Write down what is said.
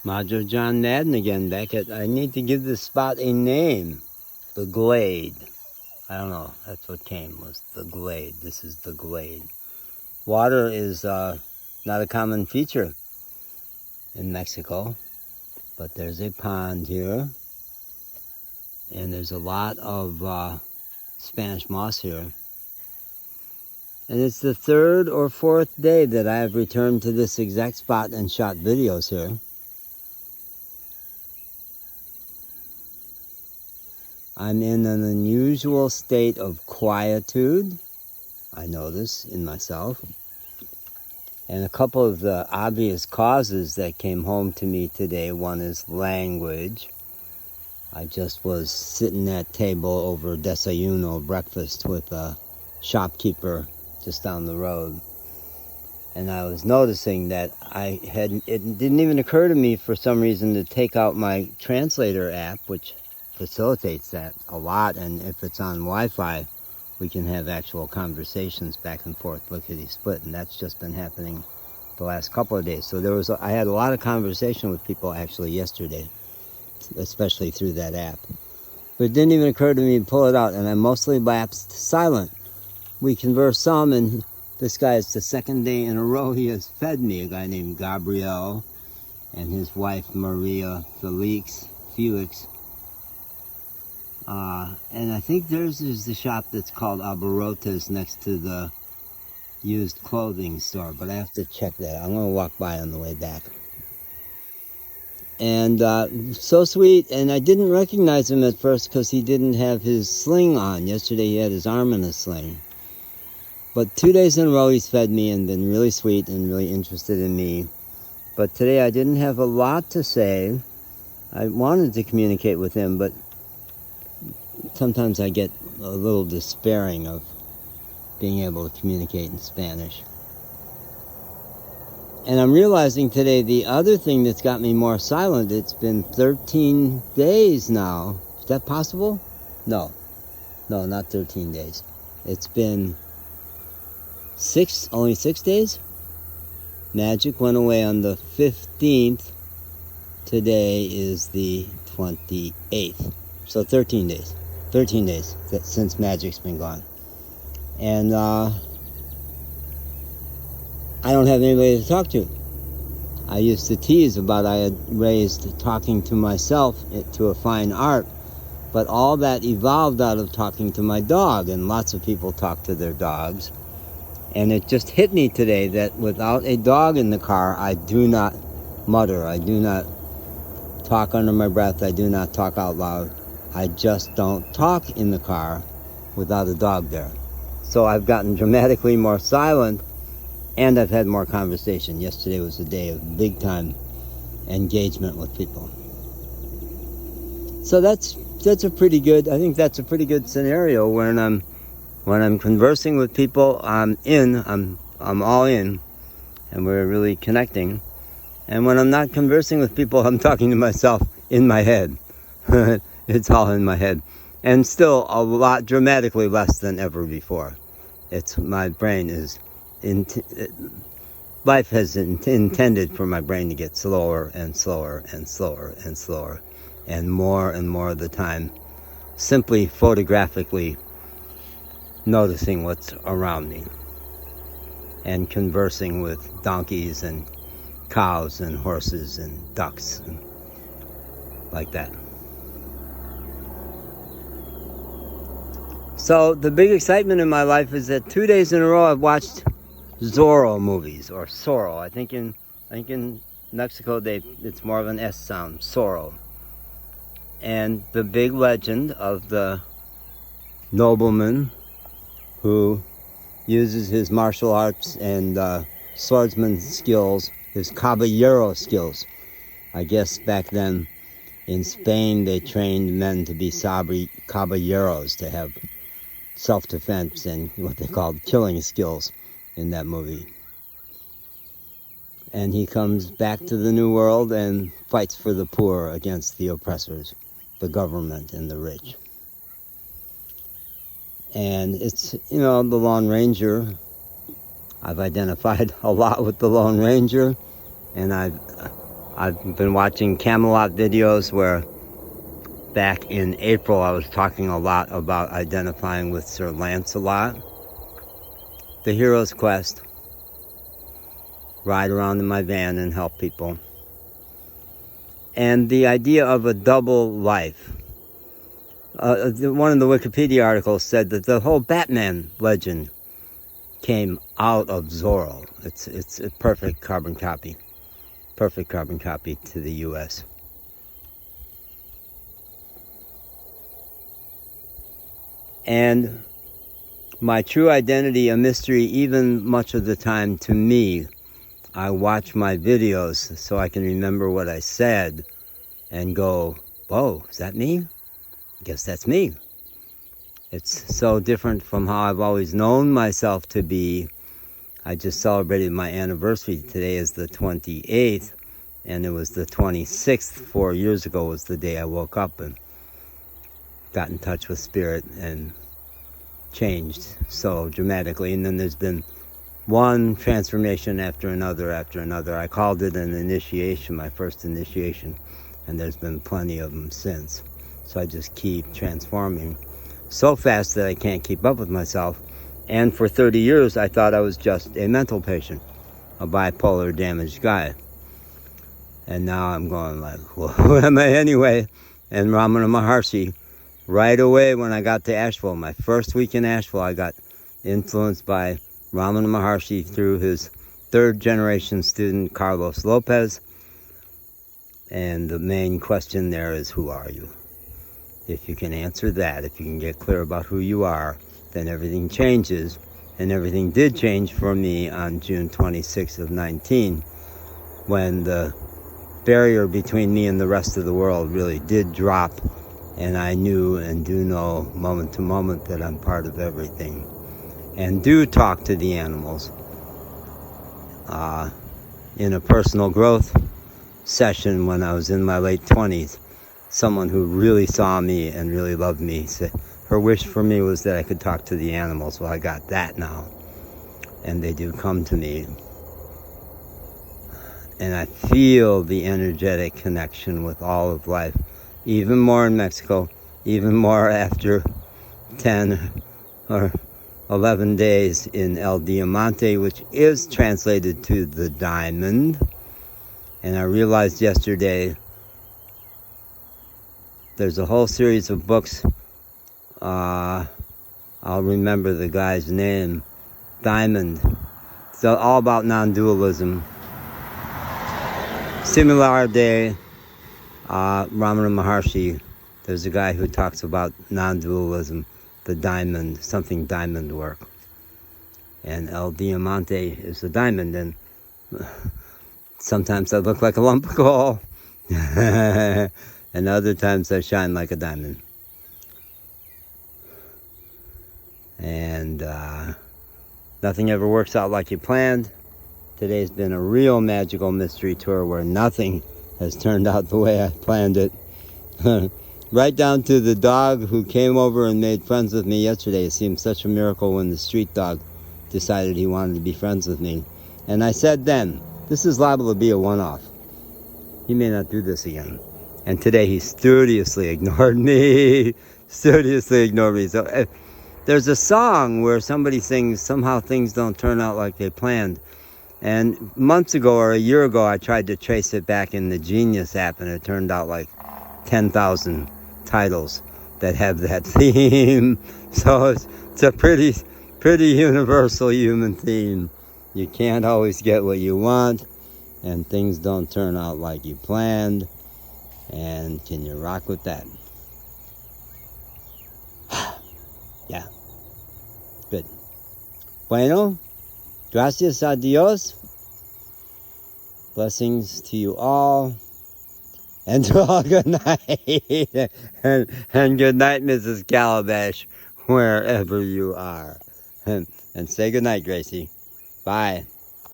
Madra John Madden again, back at, I need to give this spot a name. The Glade. I don't know, that's what came, was the Glade. This is the Glade. Water is not a common feature in Mexico, but there's a pond here, and there's a lot of Spanish moss here. And it's the third or fourth day that I have returned to this exact spot and shot videos here. I'm in an unusual state of quietude, I notice in myself. And a couple of the obvious causes that came home to me today, one is language. I just was sitting at table over desayuno, breakfast, with a shopkeeper just down the road. And I was noticing that it didn't even occur to me for some reason to take out my translator app, which facilitates that a lot. And if it's on Wi-Fi, we can have actual conversations back and forth, lickety-split. And that's just been happening the last couple of days. So I had a lot of conversation with people actually yesterday, especially through that app. But it didn't even occur to me to pull it out, and I mostly lapsed silent. We converse some, and this guy, is the second day in a row he has fed me, a guy named Gabriel and his wife Maria Felix. And I think theirs is the shop that's called Abarotes next to the used clothing store, but I have to check that. I'm going to walk by on the way back. And so sweet, and I didn't recognize him at first because he didn't have his sling on. Yesterday he had his arm in a sling. But 2 days in a row he's fed me and been really sweet and really interested in me. But today I didn't have a lot to say. I wanted to communicate with him, but sometimes I get a little despairing of being able to communicate in Spanish. And I'm realizing today the other thing that's got me more silent, it's been 13 days now. Is that possible? No, not 13 days. It's been only 6 days? Magic went away on the 15th. Today is the 28th. So 13 days. 13 days since Magic's been gone. And I don't have anybody to talk to. I used to tease about I had raised talking to myself to a fine art, but all that evolved out of talking to my dog, and lots of people talk to their dogs. And it just hit me today that without a dog in the car, I do not mutter, I do not talk under my breath, I do not talk out loud. I just don't talk in the car without a dog there. So I've gotten dramatically more silent, and I've had more conversation. Yesterday was a day of big time engagement with people. So that's a pretty good, I think that's a pretty good scenario when I'm conversing with people. I'm all in, and we're really connecting. And when I'm not conversing with people, I'm talking to myself in my head. It's all in my head. And still a lot, dramatically less than ever before. My brain is, life has intended for my brain to get slower and slower and slower and slower. And more of the time, simply photographically noticing what's around me. And conversing with donkeys and cows and horses and ducks and like that. So the big excitement in my life is that 2 days in a row I've watched Zorro movies, or Zorro. I think in Mexico it's more of an S sound, Zorro. And the big legend of the nobleman who uses his martial arts and swordsman skills, his caballero skills. I guess back then in Spain they trained men to be caballeros, to have self-defense and what they called killing skills in that movie. And he comes back to the New World and fights for the poor against the oppressors, the government and the rich. And it's, the Lone Ranger. I've identified a lot with the Lone Ranger, and I've I've been watching Camelot videos where back in April I was talking a lot about identifying with Sir Lancelot. The hero's quest. Ride around in my van and help people. And the idea of a double life. One of the Wikipedia articles said that the whole Batman legend came out of Zorro. It's a perfect carbon copy. Perfect carbon copy to the US. And my true identity, a mystery even much of the time to me. I watch my videos so I can remember what I said and go, whoa, is that me? I guess that's me. It's so different from how I've always known myself to be. I just celebrated my anniversary. Today is the 28th, and it was the 26th. 4 years ago was the day I woke up and got in touch with Spirit and changed so dramatically. And then there's been one transformation after another after another. I called it an initiation, my first initiation, and there's been plenty of them since. So I just keep transforming so fast that I can't keep up with myself. And for 30 years, I thought I was just a mental patient, a bipolar damaged guy. And now I'm going like, well, who am I anyway? And Ramana Maharshi, right away when I got to Asheville, my first week in Asheville, I got influenced by Ramana Maharshi through his third generation student, Carlos Lopez. And the main question there is, who are you? If you can answer that, if you can get clear about who you are, then everything changes. And everything did change for me on June 26th of 19, when the barrier between me and the rest of the world really did drop. And I knew and do know moment to moment that I'm part of everything. And do talk to the animals in a personal growth session when I was in my late 20s. Someone who really saw me and really loved me said her wish for me was that I could talk to the animals. Well, I got that now, and they do come to me, and I feel the energetic connection with all of life, even more in Mexico, even more after 10 or 11 days in El Diamante, which is translated to the diamond. And I realized yesterday there's a whole series of books. I'll remember the guy's name. Diamond. It's all about non-dualism. Similar Day, Ramana Maharshi. There's a guy who talks about non-dualism, the diamond, something diamond work. And El Diamante is the diamond, and sometimes I look like a lump of coal. And other times I shine like a diamond. And nothing ever works out like you planned. Today's been a real magical mystery tour where nothing has turned out the way I planned it. Right down to the dog who came over and made friends with me yesterday. It seemed such a miracle when the street dog decided he wanted to be friends with me. And I said then, this is liable to be a one-off. He may not do this again. And today he studiously ignored me. Studiously ignored me. So there's a song where somebody sings, somehow things don't turn out like they planned. And months ago or a year ago, I tried to trace it back in the Genius app, and it turned out like 10,000 titles that have that theme. So it's a pretty universal human theme. You can't always get what you want, and things don't turn out like you planned. And can you rock with that? Yeah. Good. Bueno. Gracias a Dios. Blessings to you all. And to all good night. and good night, Mrs. Calabash, wherever you are. And say good night, Gracie. Bye.